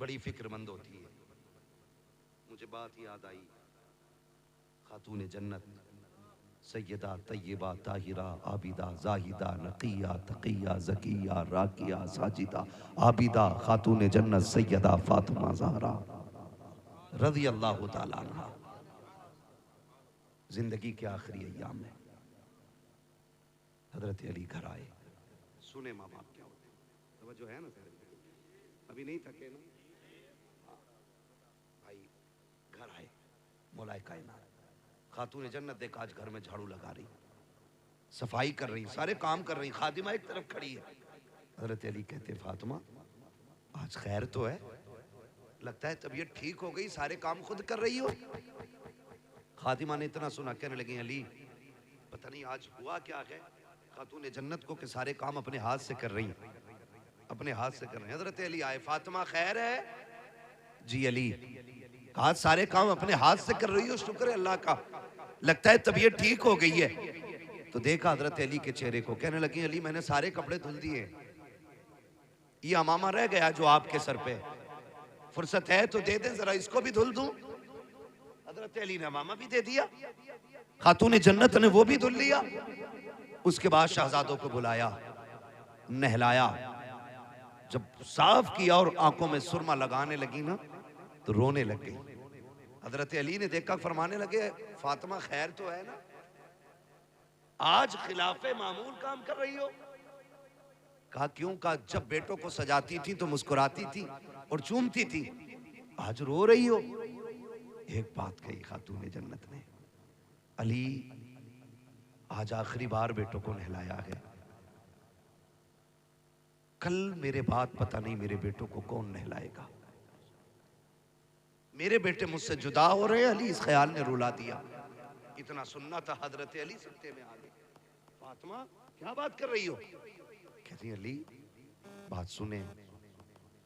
بڑی فکر مند ہوتی ہے. مجھے بات یاد آئی، خاتون جنت سیدہ طیبہ طاہرہ عابدہ زاہدہ نقیہ تقیہ زکیہ راکیہ ساجدہ عابدہ خاتون جنت سیدہ فاطمہ زہرا رضی اللہ تعالیٰ عنہ زندگی کے آخری ایام میں حضرت علی گھر آئے. سنیں ماں باپ کیا ہوتے ہیں، توجہ ہے نا سر؟ ابھی نہیں تھکے نا؟ بھائی گھر آئے، مولا کائنات خاتون جنت دیکھ آج گھر میں جھاڑو لگا رہی، صفائی کر رہی، سارے کام کر رہی، خادمہ ایک طرف کھڑی ہے. حضرت علی کہتے فاطمہ آج خیر تو ہے، لگتا ہے طبیعت ٹھیک ہو گئی، سارے کام خود کر رہی ہو. خادمہ نے اتنا سنا، کہنے لگی علی پتہ نہیں آج ہوا کیا ہے خاتون جنت کو کہ سارے کام اپنے ہاتھ سے کر رہی ہیں، اپنے ہاتھ سے کر رہے ہیں. حضرت علی آئے، فاطمہ خیر ہے؟ جی علی. کہا سارے کام اپنے ہاتھ سے کر رہی ہو، شکر ہے اللہ کا، لگتا ہے طبیعت ٹھیک ہو گئی ہے. تو دیکھا حضرت علی کے چہرے کو، کہنے لگی علی میں نے سارے کپڑے دھل دیے، یہ امامہ رہ گیا جو آپ کے سر پہ، فرصت ہے تو دے دیں ذرا اس کو بھی دھل دوں. حضرت علی نے امامہ بھی دے دیا، خاتون جنت نے وہ بھی دھل لیا. اس کے بعد شہزادوں کو بلایا، نہلایا، جب صاف کیا اور آنکھوں میں سرما لگانے لگی نا تو رونے لگ گئی. حضرت علی نے دیکھا، فرمانے لگے فاطمہ خیر تو ہے نا، آج خلاف معمول کام کر رہی ہو؟ کہا کیوں؟ کہا جب بیٹوں کو سجاتی تھی تو مسکراتی تھی اور چومتی تھی، آج رو رہی ہو. ایک بات کہی خاتون جنت نے، علی آج آخری بار بیٹوں کو نہلایا ہے، کل میرے بعد پتہ نہیں میرے بیٹوں کو کون نہلائے گا. میرے بیٹے مجھ سے جدا ہو رہے ہیں. علی اس خیال نے رلا دیا. اتنا سننا تھا، حضرت علی سکتے میں آ گئے. فاطمہ کیا بات کر رہی ہو؟ کہتی ہیں علی بات سنیں،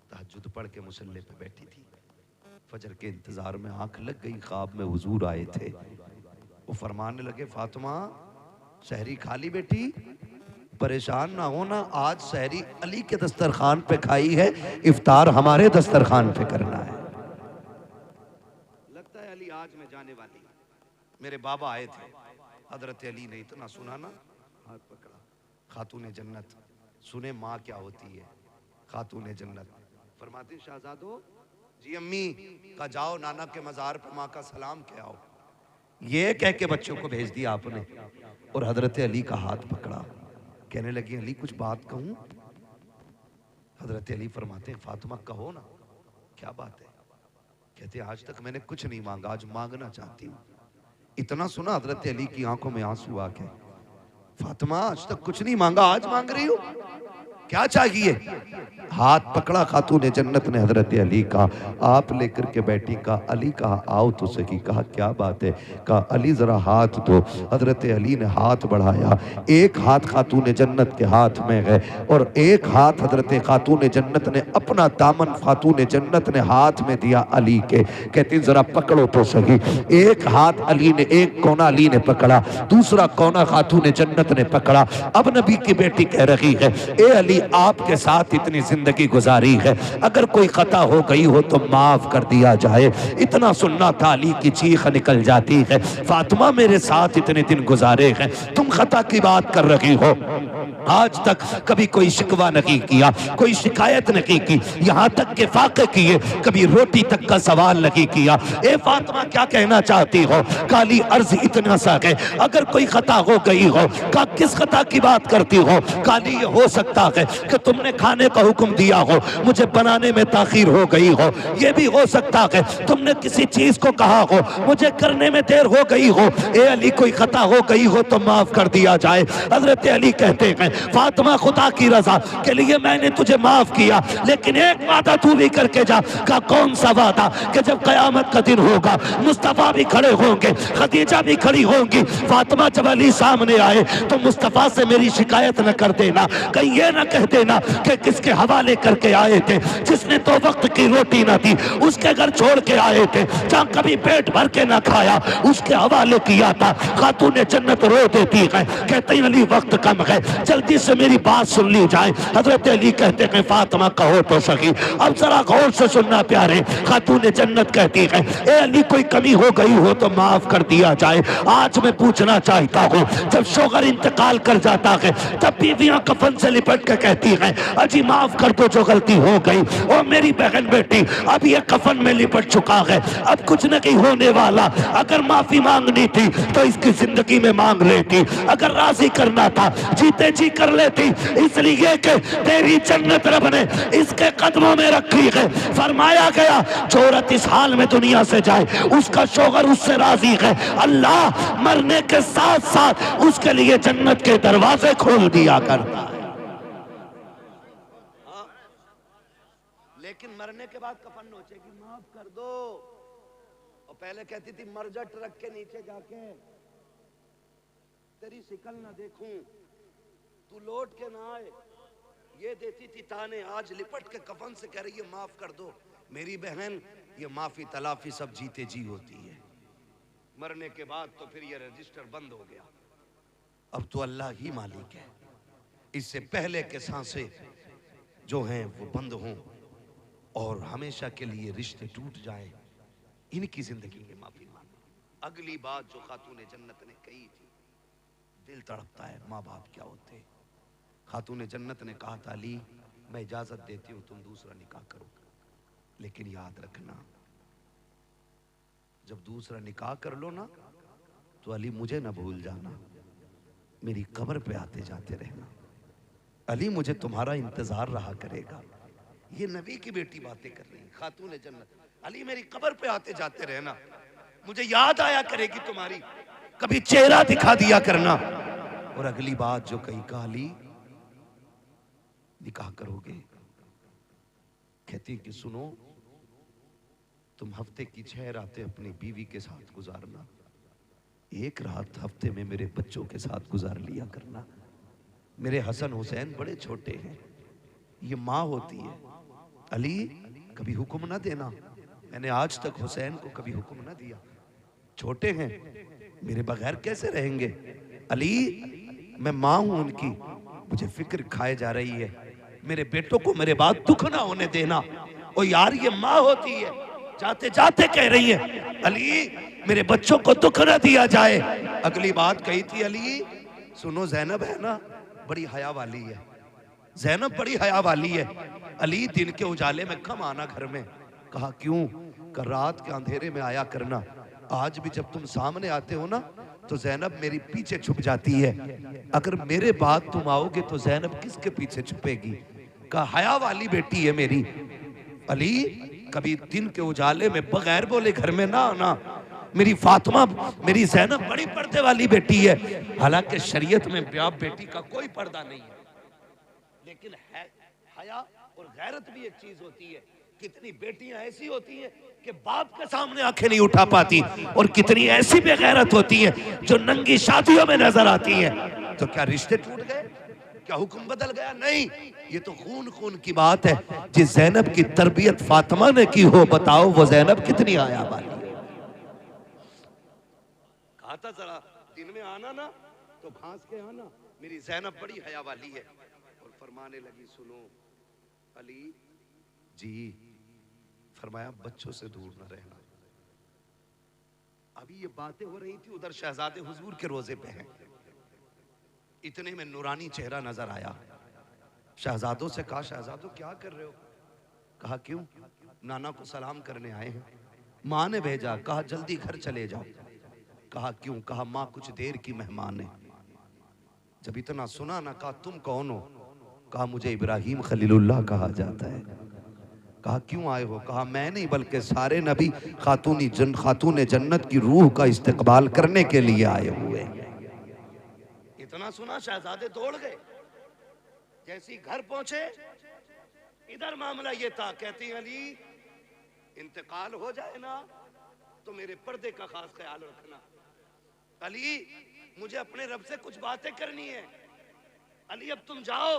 تہجد پڑھ کے مصلی پہ بیٹھی تھی، فجر کے انتظار میں آنکھ لگ گئی، خواب میں حضور آئے تھے. وہ فرمانے لگے فاطمہ سحری کھا لی بیٹی؟ پریشان نہ ہونا، آج سحری علی کے دسترخوان پہ کھائی ہے، افطار ہمارے دسترخوان پہ کرنا ہے. لگتا ہے علی آج میں جانے والی. میرے بابا آئے تھے، حضرت علی نے اتنا سنا نا، ہاتھ پکڑا. خاتون جنت سنیں ماں کیا ہوتی ہے. خاتون جنت فرماتی شہزادو جی امی کا جاؤ نانا کے مزار پہ ماں کا سلام کہہ آؤ. یہ کہہ کے بچوں کو بھیج دیا آپ نے اور حضرت علی کا ہاتھ پکڑا. کہنے لگی علی کچھ بات کہوں؟ حضرت علی فرماتے ہیں فاطمہ کہو نا، کیا بات ہے؟ کہتے ہیں آج تک میں نے کچھ نہیں مانگا، آج مانگنا چاہتی ہوں. اتنا سنا حضرت علی کی آنکھوں میں آنسو آ گئے. فاطمہ آج تک کچھ نہیں مانگا، آج مانگ رہی ہو، کیا چاہیے؟ ہاتھ پکڑا خاتون جنت نے حضرت علی کا، آپ لے کر کے بیٹھی. کہا علی کہا آؤ تو صحیح. کہا کیا بات ہے؟ کہا علی ذرا ہاتھ دو. حضرت علی نے ہاتھ بڑھایا، ایک ہاتھ خاتون جنت کے ہاتھ میں ہے اور ایک ہاتھ حضرت خاتون جنت نے اپنا دامن خاتون جنت نے ہاتھ میں دیا علی کے. کہتی ذرا پکڑو تو صحیح. ایک ہاتھ علی نے، ایک کونا علی نے پکڑا، دوسرا کونا خاتون جنت نے پکڑا. اب نبی کی بیٹی کہہ رہی ہے اے علی آپ کے ساتھ اتنی زندگی گزاری ہے، اگر کوئی خطا ہو گئی ہو تو معاف کر دیا جائے. اتنا سننا تھا، علی کی چیخ نکل جاتی ہے فاطمہ میرے ساتھ اتنے دن گزارے ہیں، تم خطا کی بات کر رہی ہو، آج تک کبھی کوئی شکوہ نہیں کیا، کوئی شکایت نہیں کی، یہاں تک کہ فاقے کیے کبھی روٹی تک کا سوال نہیں کیا. اے فاطمہ کیا کہنا چاہتی ہو؟ کالی عرض اتنا سا ہے اگر کوئی خطا ہو گئی ہو. کہا کس خطا کی بات کرتی ہو؟ کالی یہ ہو سکتا ہے کہ تم نے کھانے کا حکم دیا ہو، مجھے بنانے میں تاخیر ہو گئی ہو. یہ بھی ہو سکتا ہے تم نے کسی چیز کو کہا ہو، مجھے کرنے میں دیر ہو گئی ہو. اے علی کوئی خطا ہو گئی ہو تو معاف کر دیا جائے. حضرت علی کہتے ہیں فاطمہ خدا کی رضا کے لیے میں نے تجھے معاف کیا، لیکن ایک وعدہ تو بھی کر کے جا. کہا کون سا وعدہ؟ کہ جب قیامت کا دن ہوگا مصطفیٰ بھی کھڑے ہوں گے، خدیجہ بھی کھڑی ہوں گی. فاطمہ جب علی سامنے آئے تو مصطفیٰ سے میری شکایت نہ کر دینا، کہیں یہ نہ کہہ دینا کہ کس کے حوالے حوالے کر کے آئے تھے، جس نے 2 وقت کی روٹی نہ دی اس کے گھر چھوڑ کے آئے تھے، جہاں کبھی پیٹ بھر کے نہ کھایا اس کے حوالے کیا تھا۔ خاتون جنت رو دیتی ہے، کہتے ہیں علی وقت کم ہے، جلدی سے میری بات سن لی جائے۔ حضرت علی کہتے ہیں فاطمہ کہو تو سکی، اب ذرا غور سے سننا پیارے۔ خاتون جنت کہتی ہے اے علی کوئی کمی ہو گئی ہو تو معاف کر دیا جائے۔ آج میں پوچھنا چاہتا ہوں، جب شوہر انتقال کر جاتا ہے تب بیویاں کفن سے لپٹ کے کہتی ہیں اجی معاف کر دو جو غلطی ہو گئی، او میری بہن بیٹی اب یہ کفن میں لپٹ چکا ہے، اب کچھ نہیں ہونے والا۔ اگر معافی مانگنی تھی تو اس کی زندگی میں مانگ لیتی، اگر راضی کرنا تھا جیتے جی کر لیتی، اس لیے کہ تیری جنت رب نے اس کے قدموں میں رکھی ہے۔ فرمایا گیا جو عورت اس حال میں دنیا سے جائے اس کا شوہر اس سے راضی ہے، اللہ مرنے کے ساتھ ساتھ اس کے لیے جنت کے دروازے کھول دیا کرتا ہے۔ لیکن مرنے کے بعد کفن نوچے گی معاف کر دو، اور پہلے کہتی تھی مر جا ٹرک کے نیچے جا کے، تیری شکل نہ دیکھوں، تو لوٹ کے نہ آئے، یہ دیتی تھی تانے۔ آج لپٹ کے کفن سے کہہ رہی ہے معاف کر دو۔ میری بہن یہ معافی تلافی سب جیتے جی ہوتی ہے، مرنے کے بعد تو پھر یہ رجسٹر بند ہو گیا، اب تو اللہ ہی مالک ہے۔ اس سے پہلے کے سانسیں جو ہیں وہ بند ہوں اور ہمیشہ کے لیے رشتے ٹوٹ جائیں، ان کی زندگی میں معافی مانگو۔ اگلی بات جو خاتون جنت نے کہی تھی، دل تڑپتا ہے، ماں باپ کیا ہوتے۔ خاتون جنت نے کہا تھا علی میں اجازت دیتی ہوں تم دوسرا نکاح کرو، لیکن یاد رکھنا جب دوسرا نکاح کر لو نا تو علی مجھے نہ بھول جانا، میری قبر پہ آتے جاتے رہنا، علی مجھے تمہارا انتظار رہا کرے گا۔ یہ نبی کی بیٹی باتیں کر رہی خاتون جنت، علی میری قبر پہ آتے جاتے رہنا، مجھے یاد آیا کرے گی تمہاری، کبھی چہرہ دکھا دیا کرنا۔ اور اگلی بات جو کہی کہا علی نکاح کرو گے؟ کہتی کہ سنو تم ہفتے کی 6 راتیں اپنی بیوی کے ساتھ گزارنا، 1 رات ہفتے میں میرے بچوں کے ساتھ گزار لیا کرنا۔ میرے حسن حسین بڑے چھوٹے ہیں، یہ ماں ہوتی ہے، علی کبھی حکم نہ دینا، میں نے آج تک حسین کو کبھی حکم نہ دیا، چھوٹے ہیں میرے بغیر کیسے رہیں گے؟ علی میں ماں ہوں ان کی، مجھے فکر کھائے جا رہی ہے، میرے بیٹوں کو میرے بعد دکھ نہ ہونے دینا۔ اور یار یہ ماں ہوتی ہے، جاتے جاتے کہہ رہی ہے علی میرے بچوں کو دکھ نہ دیا جائے۔ اگلی بات کہی تھی علی سنو زینب ہے نا بڑی حیا والی ہے، زینب بڑی حیا والی ہے، علی دن کے اجالے میں کم آنا گھر میں۔ کہا کیوں؟ کہ رات کے اندھیرے میں آیا کرنا، آج بھی جب تم سامنے آتے ہو نا تو زینب میری پیچھے چھپ جاتی ہے، اگر میرے بعد تم آؤ گے تو زینب کس کے پیچھے چھپے گی؟ کہا حیا والی بیٹی ہے میری، علی کبھی دن کے اجالے میں بغیر بولے گھر میں نہ آنا، میری فاطمہ میری زینب بڑی پردے والی بیٹی ہے۔ حالانکہ شریعت میں باپ بیٹی کا کوئی پردہ نہیں ہے، لیکن حیا اور غیرت بھی ایک چیز ہوتی ہے۔ کتنی بیٹیاں ایسی ہوتی ہیں کہ باپ کے سامنے آنکھیں نہیں اٹھا پاتی، اور کتنی ایسی بے غیرت ہوتی ہیں جو ننگی شادیوں میں نظر آتی ہیں۔ تو کیا رشتے ٹوٹ گئے؟ کیا حکم بدل گیا؟ نہیں، یہ تو خون خون کی بات ہے۔ جس زینب کی تربیت فاطمہ نے کی ہو بتاؤ وہ زینب کتنی حیا والی ہے۔ کہا تھا ذرا دن میں آنا نا تو بھانس کے آنا، میری زینب بڑی حیا والی ہے۔ اور فرمانے لگی سنو علی جی، فرمایا بچوں سے دور نہ رہنا۔ ابھی یہ باتیں ہو رہی تھی، ادھر شہزادے حضور کے روزے پہ ہیں، اتنے میں نورانی چہرہ نظر آیا۔ شہزادوں سے کہا شہزادوں کیا کر رہے ہو؟ کہا کیوں؟ نانا کو سلام کرنے آئے ہیں، ماں نے بھیجا، کہا جلدی گھر چلے جاؤ۔ کہا کیوں؟ کہا ماں کچھ دیر کی مہمان ہے۔ جب اتنا سنا نہ کہا تم کون ہو؟ کہا مجھے ابراہیم خلیل اللہ کہا جاتا ہے۔ کہا کیوں آئے ہو؟ کہا میں نہیں بلکہ سارے نبی خاتون جنت کی روح کا استقبال کرنے کے لیے آئے ہوئے۔ اتنا سنا شہزادے دوڑ گئے، جیسی گھر پہنچے ادھر معاملہ یہ تھا، کہتی علی انتقال ہو جائے نا تو میرے پردے کا خاص خیال رکھنا، علی مجھے اپنے رب سے کچھ باتیں کرنی ہے، علی اب تم جاؤ۔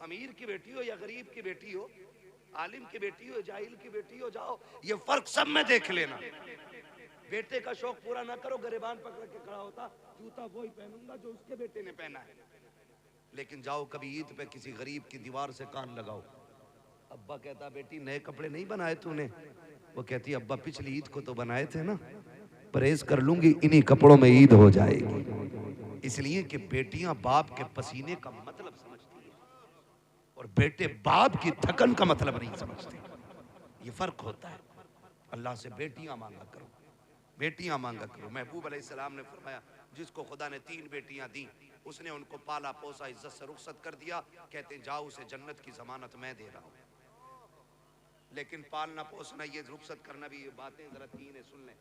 امیر کی بیٹی ہو یا غریب کی بیٹی ہو، عالم کی بیٹی ہو جاہل کی بیٹی ہو، جاؤ یہ فرق سب میں دیکھ لینا. بیٹے کا شوق پورا نہ کرو، گریبان پکڑ کے کھڑا ہوتا جوتا وہی پہنوں گا جو اس کے بیٹے نے پہنا ہے. لیکن جاؤ کبھی عید پہ کسی غریب کی دیوار سے کان لگاؤ، ابا کہتا بیٹی نئے کپڑے نہیں بنائے تو نے؟ وہ کہتی ابا پچھلی عید کو تو بنائے تھے نا، پرہیز کر لوں گی انہی کپڑوں میں عید ہو جائے گی. اس لیے کہ بیٹیاں باپ کے پسینے کا مطلب سمجھتی ہیں اور بیٹے باپ کی تھکن کا مطلب نہیں سمجھتے. یہ فرق ہوتا ہے. اللہ سے بیٹیاں مانگا کرو، بیٹیاں مانگا کرو. محبوب علیہ السلام نے فرمایا جس کو خدا نے 3 بیٹیاں دیں اس نے ان کو پالا پوسا عزت سے رخصت کر دیا، کہتے ہیں جاؤ اسے جنت کی ضمانت میں دے رہا ہوں. لیکن پالنا پوسنا یہ رخصت کرنا بھی یہ باتیں ذرا 3 ہیں، سن لیں.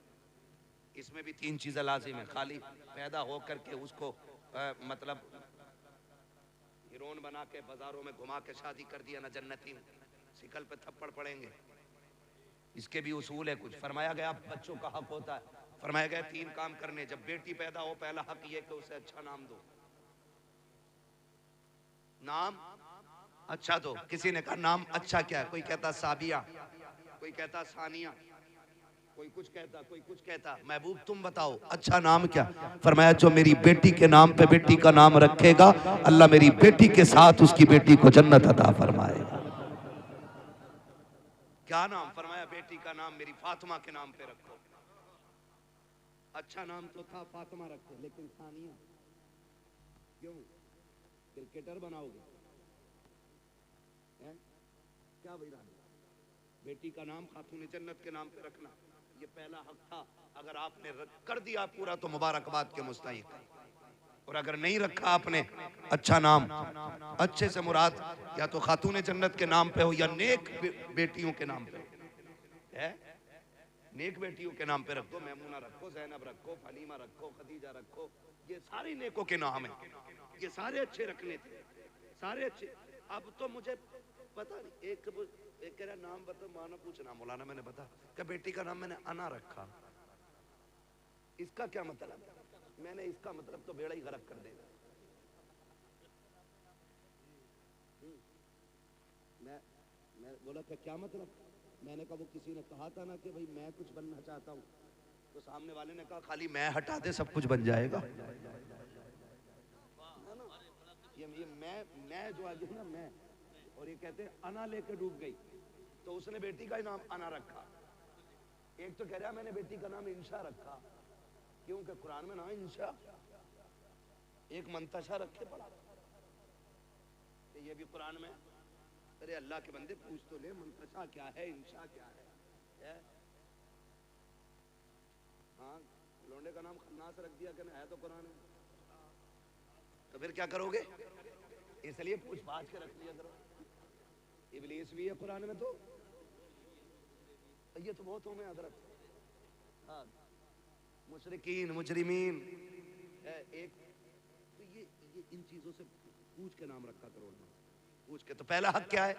اس میں بھی 3 چیزیں لازم ہیں. خالی پیدا ہو کر کے اس کو مطلب ہیرون بنا کے بازاروں میں گھما کے شادی کر دیا نہ جنتی، سکل پہ تھپڑ پڑیں گے. اس کے بھی اصول ہے کچھ. فرمایا گیا بچوں کا حق ہوتا ہے، فرمایا گیا 3 کام کرنے. جب بیٹی پیدا ہو پہلا حق یہ کہ اسے اچھا نام دو. نام اچھا دو. کسی نے کہا نام اچھا کیا ہے؟ کوئی کہتا سابیہ، کوئی کہتا ثانیہ، کوئی کچھ کہتا، کوئی کچھ کہتا. محبوب تم بتاؤ اچھا نام کیا؟ فرمایا جو میری بیٹی کے نام پہ بیٹی کا نام رکھے گا اللہ میری بیٹی کے ساتھ اس کی بیٹی کو جنت عطا فرمائے گا. کیا نام؟ فرمایا بیٹی کا نام میری فاطمہ کے نام پہ رکھو. اچھا نام تو تھا فاطمہ رکھو، لیکن ثانیہ کیوں؟ کرکٹر بناؤ گے کیا بھائی؟ بیٹی کا نام خاتون جنت کے نام پہ رکھنا یہ پہلا حق تھا. اگر آپ نے کر دیا پورا تو مبارکباد کے مستحق ہے، اور اگر نہیں رکھا آپ نے اچھا نام، اچھے سے مراد یا تو خاتون جنت کے نام پہ ہو یا نیک بیٹیوں کے نام پہ ہے. نیک بیٹیوں کے نام پہ رکھو، میمونہ رکھو، زینب رکھو، حلیمہ رکھو، خدیجہ رکھو. یہ ساری نیکوں کے نام ہیں، یہ سارے اچھے رکھنے تھے، سارے اچھے. اب تو مجھے پتہ نہیں، ایک کہہ رہا نام بتا، مانا پوچھنا مولانا میں نے بتا کہ بیٹی کا نام میں نے انا رکھا، اس کا کیا مطلب؟ میں نے اس کا مطلب تو بیڑا ہی غرق کر دے گا. میں بولا کہ کیا مطلب؟ میں نے کہا وہ کسی نے کہا تھا نا کہ بھئی میں کچھ بننا چاہتا ہوں، تو سامنے والے نے کہا خالی میں ہٹا دے سب کچھ بن جائے گا. یہ میں جو آگے نا میں، اور یہ کہتے ہیں انا لے کے ڈوب گئی، تو اس نے بیٹی کا ہی نام انا رکھا. ایک تو کہہ رہا میں نے بیٹی کا نام انشا رکھا، کیونکہ قرآن میں نام انشا. ایک منتشا رکھے پڑا کہ یہ بھی قرآن میں. ارے اللہ کے بندے پوچھ تو لے منتشا کیا ہے، انشا کیا ہے؟ ہاں لونڈے کا نام خناس رکھ دیا کہ ہے تو قرآن میں، تو پھر کیا کرو گے؟ اس لیے پوچھ پاچھ کے رکھ لیا کرو. ابلیس بھی ہے قرآن میں، تو یہ تو بہت ہوں میں حضرت. ہاں مشرکین مجرمین ایک تو یہ ان چیزوں سے پوچھ کے نام رکھا کرو. پوچھ کے. تو پہلا حق کیا ہے؟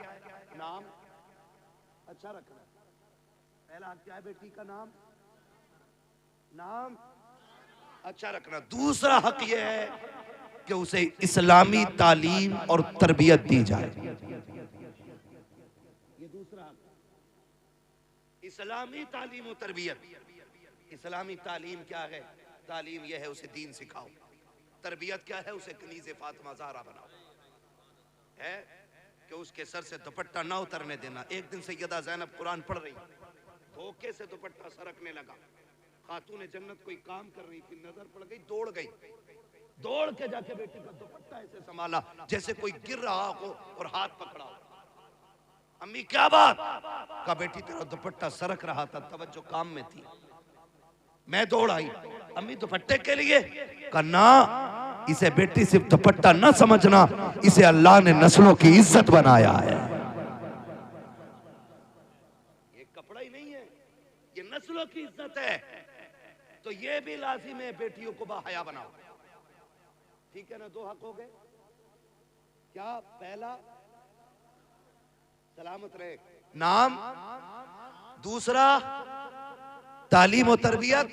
نام اچھا رکھنا. پہلا حق کیا ہے بیٹی کا نام اچھا رکھنا. دوسرا حق یہ ہے کہ اسے اسلامی تعلیم اور تربیت دی جائے. یہ دوسرا حق، اسلامی تعلیم و تربیت. اسلامی تعلیم کیا ہے؟ تعلیم یہ ہے اسے دین سکھاؤ. تربیت کیا ہے؟ اسے کنیز فاطمہ زہرا بناؤ. ہے کہ اس کے سر سے دوپٹہ نہ اترنے دینا. ایک دن سیدہ زینب قرآن پڑھ رہی، دھوکے سے دوپٹہ سرکنے لگا. خاتون جنت کوئی کام کر رہی تھی، نظر پڑ گئی، دوڑ گئی، دوڑ کے جا کے بیٹی کا دوپٹہ ایسے سنبھالا جیسے کوئی گر رہا ہو اور ہاتھ پکڑا ہو. امی کیا بات؟ کہا بیٹی تیرا دوپٹہ سرک رہا تھا، توجہ کام میں تھی، میں دوڑ آئی. امی دوپٹے کے لیے؟ کہا نا، اسے بیٹی صرف دوپٹہ نہ سمجھنا، اسے اللہ نے نسلوں کی عزت بنایا ہے. یہ کپڑا ہی نہیں ہے، یہ نسلوں کی عزت ہے. تو یہ بھی لازم ہے بیٹیوں کو باحیا بناؤ. ٹھیک ہے نا؟ 2 حق ہو گئے. کیا؟ پہلا سلامت رہے نام، دوسرا تعلیم و تربیت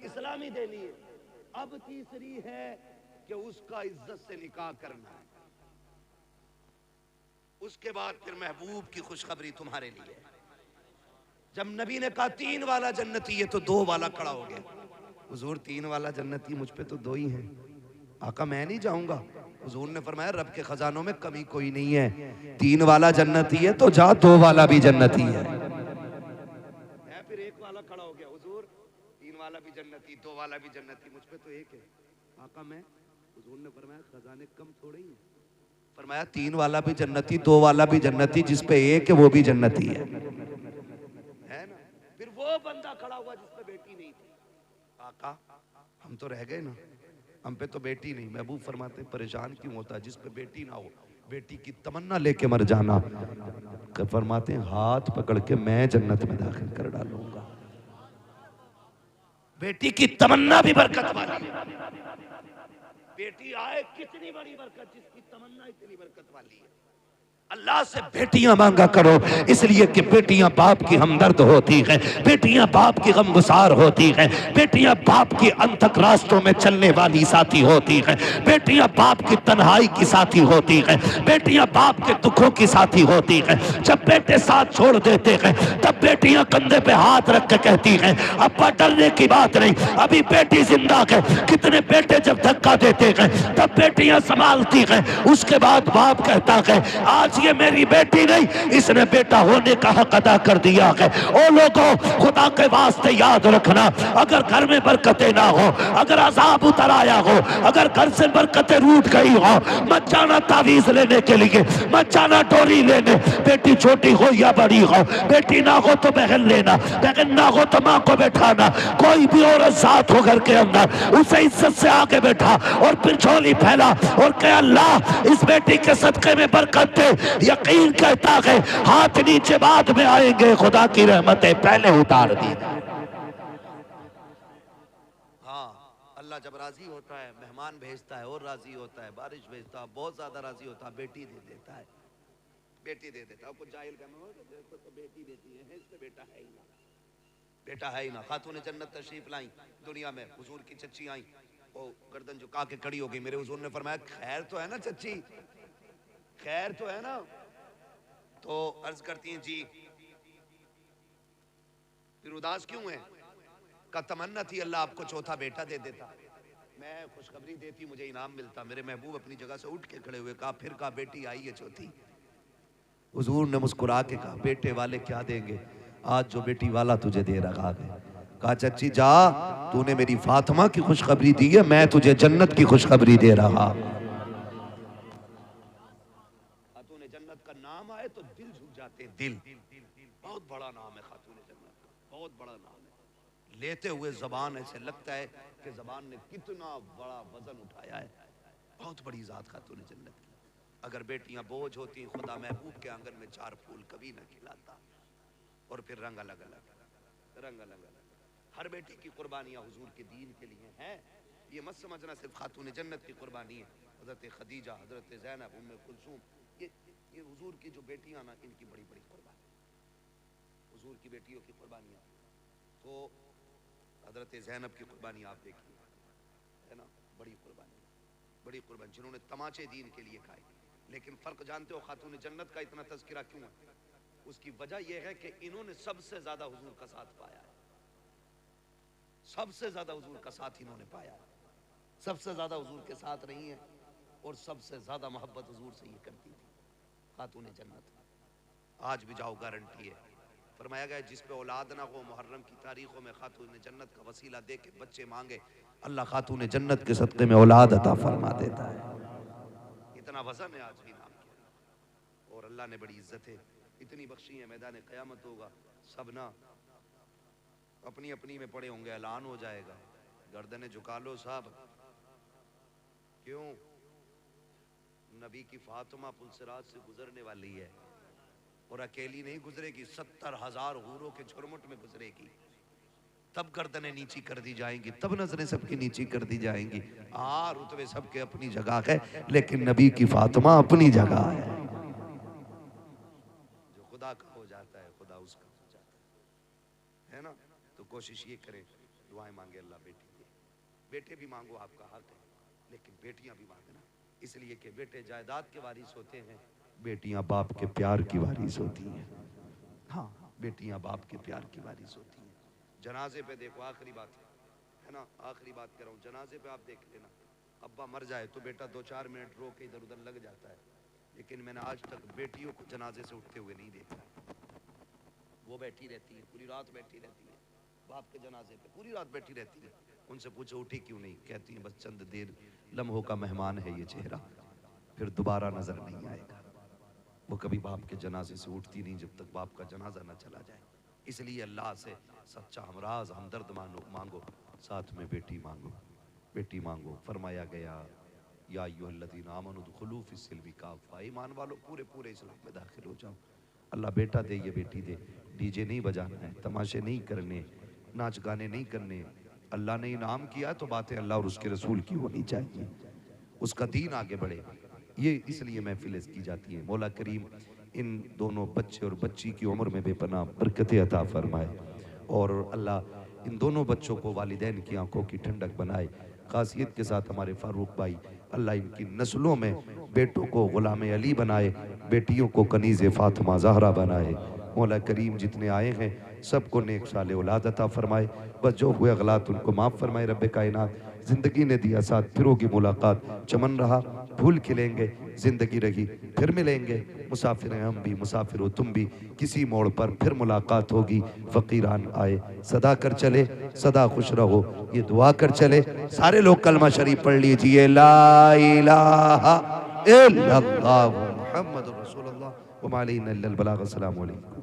اسلامی دینی ہے. اب تیسری ہے کہ اس کا عزت سے نکاح کرنا ہے. اس کے بعد پھر محبوب کی خوشخبری تمہارے لیے. جب نبی نے کہا 3 والا جنتی ہے تو 2 والا کھڑا ہو گیا. حضور 3 والا جنتی مجھ پہ تو 2 ہی ہیں. آقا میں نہیں جاؤں گا. حضور نے فرمایا رب کے خزانوں میں کمی کوئی نہیں ہے. 3 والا جنتی ہے تو جا 2 والا بھی جنتی ہے. پھر 1 والا کھڑا ہو گیا. حضور 3 والا بھی جنتی 2 والا بھی جنتی مجھ پہ تو 1 ہے. آقا میں. حضور نے فرمایا خزانے کم تھوڑے ہی ہیں. فرمایا 3 والا بھی جنتی 2 والا بھی جنتی جس پہ 1 ہے وہ بھی جنتی ہے نا. پھر وہ بندہ کھڑا ہوا جس پہ بیٹی نہیں تھی. آقا ہم تو رہ گئے نا, ہم پہ تو بیٹی نہیں. محبوب فرماتے ہیں پریشان کیوں ہوتا ہے, جس پہ بیٹی نہ ہو بیٹی کی تمنا لے کے مر جانا. فرماتے ہیں ہاتھ پکڑ کے میں جنت میں داخل کر ڈالوں گا. بیٹی کی تمنا بھی برکت والی ہے. بیٹی آئے کتنی بڑی برکت, جس کی تمنا اتنی برکت والی ہے. اللہ سے بیٹیاں مانگا کرو, اس لیے کہ بیٹیاں باپ کی ہمدرد ہوتی ہیں, بیٹیاں باپ کی غمگسار ہوتی ہیں, بیٹیاں باپ کی انتک راستوں میں چلنے والی ساتھی ہوتی ہیں, بیٹیاں باپ کی تنہائی کی ساتھی ہوتی ہیں, بیٹیاں باپ کے دکھوں کی ساتھی ہوتی ہیں. جب بیٹے ساتھ چھوڑ دیتے ہیں تب بیٹیاں کندھے پہ ہاتھ رکھ کے کہتی ہیں ابا ڈرنے کی بات نہیں, ابھی بیٹی زندہ ہے. کتنے بیٹے جب دھکا دیتے ہیں تب بیٹیاں سنبھالتی ہیں. اس کے بعد باپ کہتا ہے آج یہ میری بیٹی نہیں, اس نے بیٹا ہونے کا حق ادا کر دیا ہے. او لوگوں خدا کے واسطے یاد رکھنا, اگر گھر میں برکتیں نہ ہو, اگر عذاب اتر آیا ہو, اگر گھر سے برکتیں روٹ گئی ہو, مت جانا تعویذ لینے کے لیے, مت جانا ڈوری لینے. بیٹی چھوٹی ہو یا بڑی ہو, بیٹی نہ ہو تو بہن لینا, بہن نہ ہو تو ماں کو بیٹھانا. کوئی بھی عورت ذات ہو گھر کے اندر, اسے عزت سے آگے بیٹھا اور پھر جھولی پھیلا اور کہ اللہ اس بیٹی کے صدقے میں برکت دے. یقین کہتا ہے ہاتھ نیچے بعد میں آئیں گے, خدا کی رحمتیں پہلے اتار دی. ہاں اللہ جب راضی ہوتا ہے مہمان بھیجتا ہے اور راضی ہوتا ہے, بارش بھیجتا ہے بہت زیادہ راضی ہوتا ہے, بیٹی دے دیتا ہے. بیٹی دے دیتا ہے. کچھ جاہل کہنا تو بیٹی دیتی ہے, اس سے بیٹا ہے ہی نہ, بیٹا ہے ہی نہ. خاتون جنت تشریف لائیں دنیا میں, حضور کی چچی آئیں, وہ گردن جھکا کے کھڑی ہو گئی. میرے حضور نے فرمایا خیر تو ہے نا چچی, خیر تو ہے نا. تو عرض کرتی ہیں جی پھر اداس کیوں ہے؟ کا تمنا تھی اللہ آپ کو چوتھا بیٹا دے دیتا, میں خوشخبری دیتی مجھے انعام ملتا. میرے محبوب اپنی جگہ سے اٹھ کے کھڑے ہوئے, کہا پھر کہا بیٹی آئی ہے چوتھی. حضور نے مسکرا کے کہا بیٹے والے کیا دیں گے, آج جو بیٹی والا تجھے دے رہا ہے. کہا چچی جا, تو نے میری فاطمہ کی خوشخبری دی ہے, میں تجھے جنت کی خوشخبری دے رہا. خاتون جنت کا نام آئے تو دل جھک جاتے ہیں, دل. بہت بڑا نام ہے خاتون جنت کا, بہت بڑا نام ہے. لیتے ہوئے زبان ایسے لگتا ہے کہ زبان نے کتنا بڑا وزن اٹھایا ہے. بہت بڑی ذات خاتون جنت کی. اگر بیٹیاں بوجھ ہوتی, خدا محبوب کے آنگن میں 4 پھول کبھی نہ کھلاتا. اور پھر رنگ الگ الگ, رنگ الگ الگ. ہر بیٹی کی قربانیاں حضور کے دین کے لیے ہیں. یہ مت سمجھنا صرف خاتون جنت کی قربانی ہے. حضرت خدیجہ, حضرت زینب, ام کلثوم, یہ حضور کی جو بیٹیاں نا, ان کی بڑی بڑی قربانی, حضور کی بیٹیوں کی قربانیاں. تو حضرت زینب کی قربانی آپ دیکھیے, ہے نا, بڑی قربانی, بڑی قربانی, جنہوں نے تماچے دین کے لیے کھائے. لیکن فرق جانتے ہو خاتون جنت کا اتنا تذکرہ کیوں ہے؟ اس کی وجہ یہ ہے کہ انہوں نے سب سے زیادہ حضور کا ساتھ پایا ہے. سب سے زیادہ حضور کا ساتھ انہوں نے پایا ہے, سب سے زیادہ حضور کے ساتھ رہی ہیں, اور سب سے زیادہ محبت حضور سے یہ کرتی تھی خاتون جنت. آج بھی جاؤ گارنٹی ہے. فرمایا گیا جس پہ اولاد نہ ہو, محرم کی تاریخوں میں خاتون جنت کا وسیلہ دے کے بچے مانگے, اللہ خاتون جنت کے صدقے میں اولاد عطا فرما دیتا ہے. اتنا وزن ہے آج بھی نام کیا, اور اللہ نے بڑی عزتیں اتنی بخشی ہیں. میدان قیامت ہوگا, سب نہ اپنی اپنی میں پڑے ہوں گے, اعلان ہو جائے گا, گردنیں جھکا لو صاحب. کیوں؟ نبی کی فاطمہ پل صراط سے گزرنے والی ہے, اور اکیلی نہیں گزرے گی, 70,000 حوروں کے جھرمٹ میں گزرے گی. تب گردنیں نیچی کر دی جائیں گی, تب نظریں سب کی نیچی کر دی جائیں گی. رتبے سب کے اپنی جگہ ہے, لیکن نبی کی فاطمہ اپنی جگہ ہے. جو خدا کا ہو جاتا ہے خدا اس کا ہو جاتا ہے نا. تو کوشش یہ کریں, دعائیں مانگے اللہ بیٹی دے. بیٹے بھی مانگو, آپ کا حق ہے, لیکن بیٹیاں بھی مانگنا, اس لیے کہ بیٹے جائیداد کے وارث ہوتے ہیں, بیٹیاں باپ کے پیار کی وارث ہوتی ہیں. ہاں بیٹیاں باپ کے پیار کی وارث ہوتی ہیں. جنازے پہ دیکھو، آخری بات ہے نا، آخری بات کر رہا ہوں، جنازے پہ آپ دیکھ لینا، ابا مر جائے تو بیٹا 2-4 منٹ رو کے ادھر ادھر لگ جاتا ہے، لیکن میں نے آج تک بیٹیوں کو جنازے سے اٹھتے ہوئے نہیں دیکھا. وہ بیٹھی رہتی ہے، پوری رات بیٹھی رہتی ہے باپ کے جنازے پہ، پوری رات بیٹھی رہتی ہے. ان سے پوچھو اٹھی کیوں نہیں؟ کہتی ہیں بس چند دیر لمحوں کا مہمان ہے یہ چہرہ، پھر دوبارہ نظر نہیں آئے گا. وہ کبھی باپ کے جنازے سے اٹھتی نہیں جب تک باپ کا جنازہ نہ چلا جائے. اس لیے اللہ سے سچا ہمراز ہمدرد مانگو، ساتھ میں بیٹی مانگو، بیٹی مانگو. فرمایا گیا یا ایھا الذین آمنوا ادخلوا فی السلم کافہ، ایمان والو پورے اسلام میں داخل ہو جاؤ. اللہ بیٹا دے یہ بیٹی دے، ڈی جے نہیں بجانا ہے، تماشے نہیں کرنے، ناچ گانے نہیں کرنے. اللہ نے انعام کیا تو باتیں اللہ اور اس کے رسول کی ہونی چاہیے، اس کا دین آگے بڑھے. یہ اس لیے محفلیں کی جاتی ہیں. مولا کریم ان دونوں بچے اور بچی کی عمر میں بے پناہ برکتیں عطا فرمائے، اور اللہ ان دونوں بچوں کو والدین کی آنکھوں کی ٹھنڈک بنائے. خاصیت کے ساتھ ہمارے فاروق بھائی، اللہ ان کی نسلوں میں بیٹوں کو غلام علی بنائے، بیٹیوں کو کنیز فاطمہ زہرا بنائے. مولا کریم جتنے آئے ہیں سب کو نیک صالح اولاد عطا فرمائے، بس جو ہوئے اغلاط ان کو معاف فرمائے. رب کائنات زندگی نے دیا ساتھ، پھر ہوگی ملاقات. چمن رہا پھول کھلیں گے، زندگی رہی پھر ملیں گے. مسافر ہیں ہم بھی، مسافر ہو تم بھی، کسی موڑ پر پھر ملاقات ہوگی. فقیران آئے صدا کر چلے، صدا خوش رہو یہ دعا کر چلے. سارے لوگ کلمہ شریف پڑھ لیجئے، لا الہ الا اللہ محمد رسول اللہ وما علینا الا البلاغ. السلام علیکم.